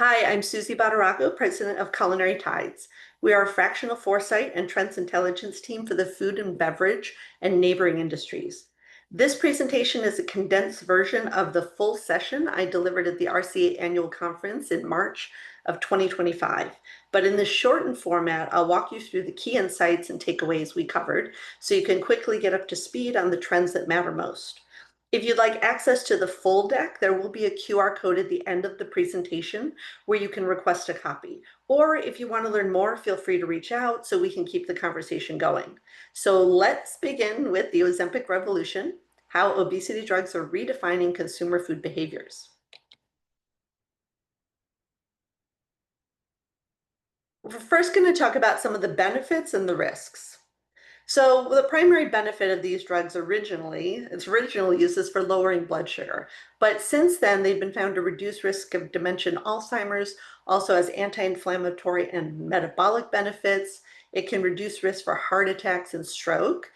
Hi, I'm Suzy Badaracco, president of Culinary Tides. We are a fractional foresight and trends intelligence team for the food and beverage and neighboring industries. This presentation is a condensed version of the full session I delivered at the RCA annual conference in March of 2025. But in this shortened format, I'll walk you through the key insights and takeaways we covered so you can quickly get up to speed on the trends that matter most. If you'd like access to the full deck, there will be a QR code at the end of the presentation where you can request a copy. Or if you want to learn more, feel free to reach out so we can keep the conversation going. So let's begin with the Ozempic revolution, how obesity drugs are redefining consumer food behaviors. We're first going to talk about some of the benefits and the risks. So the primary benefit of these drugs its original use is for lowering blood sugar. But since then, they've been found to reduce risk of dementia and Alzheimer's, also has anti-inflammatory and metabolic benefits. It can reduce risk for heart attacks and stroke,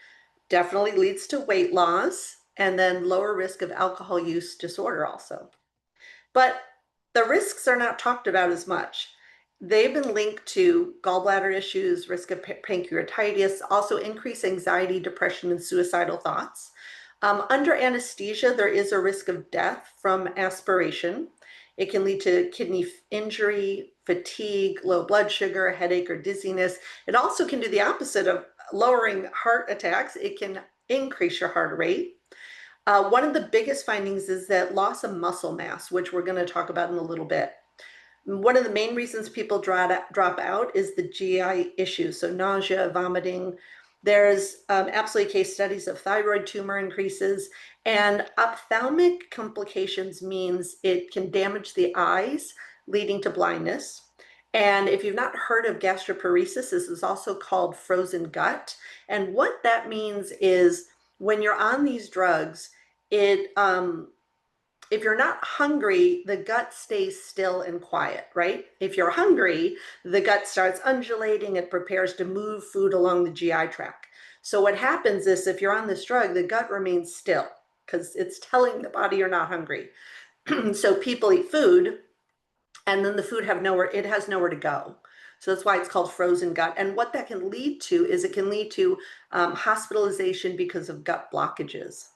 definitely leads to weight loss, and then lower risk of alcohol use disorder also. But the risks are not talked about as much. They've been linked to gallbladder issues, risk of pancreatitis, also increased anxiety, depression, and suicidal thoughts. Under anesthesia, there is a risk of death from aspiration. It can lead to kidney injury, fatigue, low blood sugar, headache, or dizziness. It also can do the opposite of lowering heart attacks. It can increase your heart rate. One of the biggest findings is that loss of muscle mass, which we're going to talk about in a little bit. One of the main reasons people drop out is the GI issues, so nausea, vomiting. There's absolutely case studies of thyroid tumor increases, and ophthalmic complications means it can damage the eyes, leading to blindness. And if you've not heard of gastroparesis, this is also called frozen gut. And what that means is when you're on these drugs, if you're not hungry, the gut stays still and quiet, right? If you're hungry, the gut starts undulating, it prepares to move food along the GI tract. So what happens is if you're on this drug, the gut remains still because it's telling the body you're not hungry. So people eat food and then the food has nowhere to go. So that's why it's called frozen gut. And what that can lead to is it can lead to hospitalization because of gut blockages.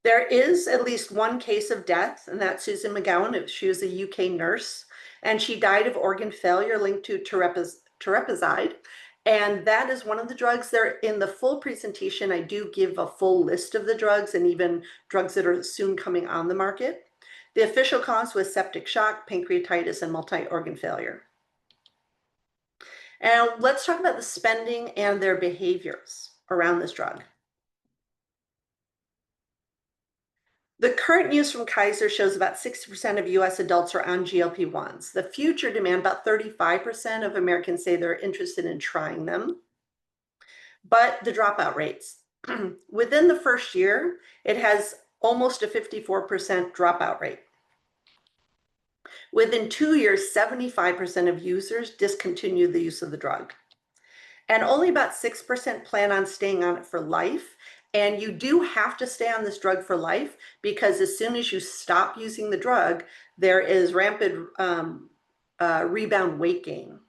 There is at least one case of death, and that's Susan McGowan. She was a UK nurse, and she died of organ failure linked to tirapazide. And that is one of the drugs there. In the full presentation, I do give a full list of the drugs and even drugs that are soon coming on the market. The official cause was septic shock, pancreatitis, and multi-organ failure. And let's talk about the spending and their behaviors around this drug. The current news from Kaiser shows about 60% of US adults are on GLP-1s. The future demand, about 35% of Americans say they're interested in trying them. But the dropout rates, within the first year, it has almost a 54% dropout rate. Within 2 years, 75% of users discontinue the use of the drug. And only about 6% plan on staying on it for life. And you do have to stay on this drug for life because as soon as you stop using the drug, there is rampant rebound weight gain.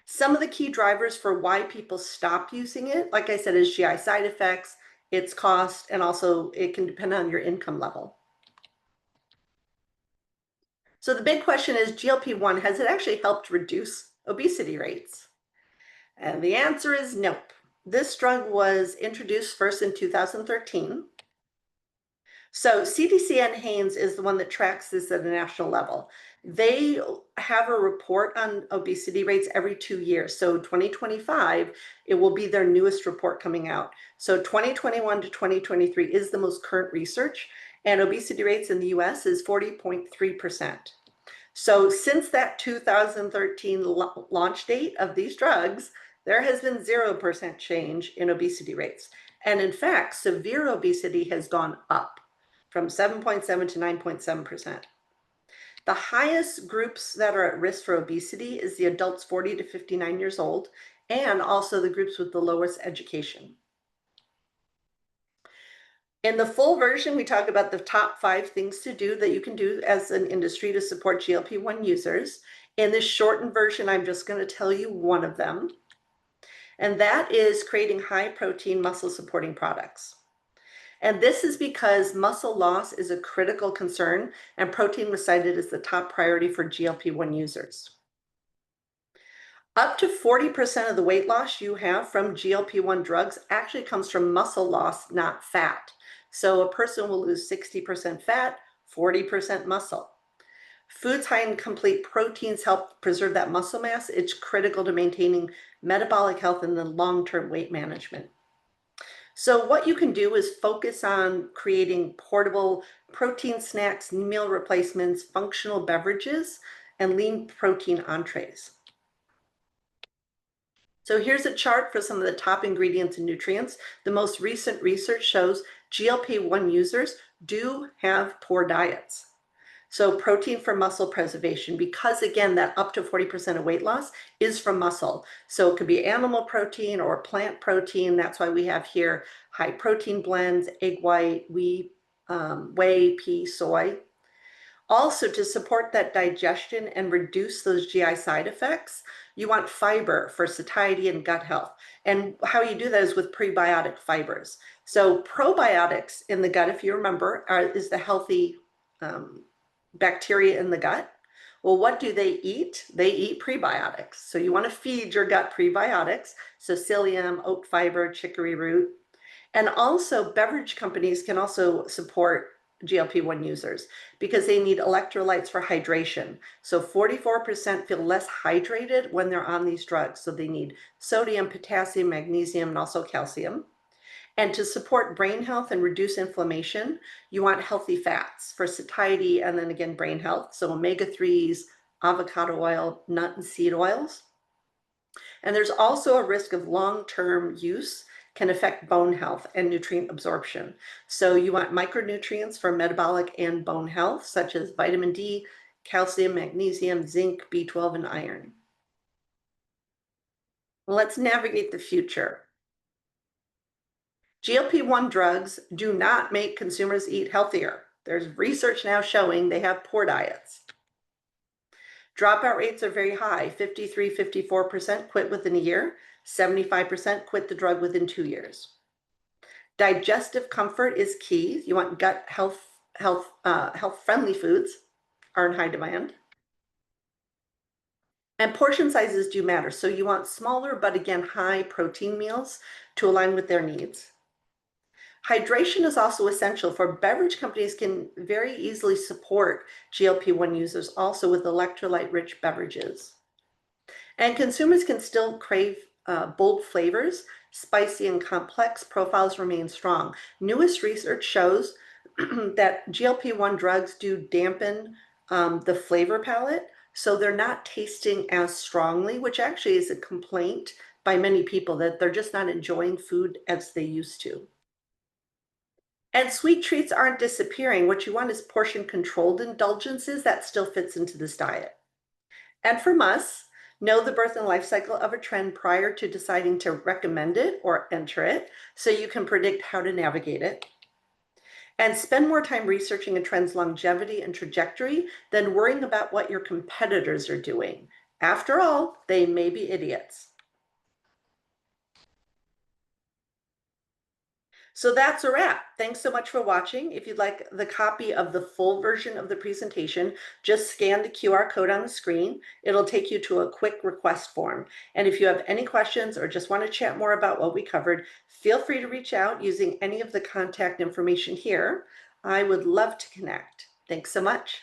Some of the key drivers for why people stop using it, like I said, is GI side effects, its cost, and also it can depend on your income level. So the big question is GLP-1, has it actually helped reduce obesity rates? And the answer is nope. This drug was introduced first in 2013. So CDC and Haynes is the one that tracks this at a national level. They have a report on obesity rates every 2 years. So 2025, it will be their newest report coming out. So 2021 to 2023 is the most current research, and obesity rates in the US is 40.3%. So since that 2013 launch date of these drugs, there has been 0% change in obesity rates. And in fact, severe obesity has gone up from 7.7 to 9.7%. The highest groups that are at risk for obesity is the adults 40 to 59 years old, and also the groups with the lowest education. In the full version, we talk about the top 5 things to do that you can do as an industry to support GLP-1 users. In this shortened version, I'm just going to tell you one of them, and that is creating high protein muscle supporting products. And this is because muscle loss is a critical concern, and protein was cited as the top priority for GLP-1 users. Up to 40% of the weight loss you have from GLP-1 drugs actually comes from muscle loss, not fat. So a person will lose 60% fat, 40% muscle. Foods high in complete proteins help preserve that muscle mass. It's critical to maintaining metabolic health and then long-term weight management. So what you can do is focus on creating portable protein snacks, meal replacements, functional beverages, and lean protein entrees. So here's a chart for some of the top ingredients and nutrients. The most recent research shows GLP-1 users do have poor diets. So protein for muscle preservation, because again, that up to 40% of weight loss is from muscle. So it could be animal protein or plant protein. That's why we have here high protein blends, egg white, wheat, whey, pea, soy. Also, to support that digestion and reduce those GI side effects, you want fiber for satiety and gut health. And how you do that is with prebiotic fibers. So probiotics in the gut, if you remember, is the healthy bacteria in the gut. Well, what do they eat? They eat prebiotics. So you want to feed your gut prebiotics. So psyllium, oat fiber, chicory root. And also beverage companies can also support GLP-1 users because they need electrolytes for hydration. So 44% feel less hydrated when they're on these drugs. So they need sodium, potassium, magnesium, and also calcium. And to support brain health and reduce inflammation, you want healthy fats for satiety and then again, brain health. So omega-3s, avocado oil, nut and seed oils. And there's also a risk of long-term use can affect bone health and nutrient absorption. So you want micronutrients for metabolic and bone health, such as vitamin D, calcium, magnesium, zinc, B12, and iron. Let's navigate the future. GLP-1 drugs do not make consumers eat healthier. There's research now showing they have poor diets. Dropout rates are very high. 53, 54% quit within a year. 75% quit the drug within 2 years. Digestive comfort is key. You want gut health-friendly foods are in high demand. And portion sizes do matter. So you want smaller, but again, high protein meals to align with their needs. Hydration is also essential for beverage companies can very easily support GLP-1 users also with electrolyte-rich beverages. And consumers can still crave bold flavors. Spicy and complex profiles remain strong. Newest research shows that GLP-1 drugs do dampen the flavor palette, so they're not tasting as strongly, which actually is a complaint by many people that they're just not enjoying food as they used to. And sweet treats aren't disappearing. What you want is portion-controlled indulgences that still fits into this diet. And from us, know the birth and life cycle of a trend prior to deciding to recommend it or enter it, so you can predict how to navigate it. And spend more time researching a trend's longevity and trajectory than worrying about what your competitors are doing. After all, they may be idiots. So that's a wrap. Thanks so much for watching. If you'd like the copy of the full version of the presentation, just scan the QR code on the screen. It'll take you to a quick request form. And if you have any questions or just want to chat more about what we covered, feel free to reach out using any of the contact information here. I would love to connect. Thanks so much.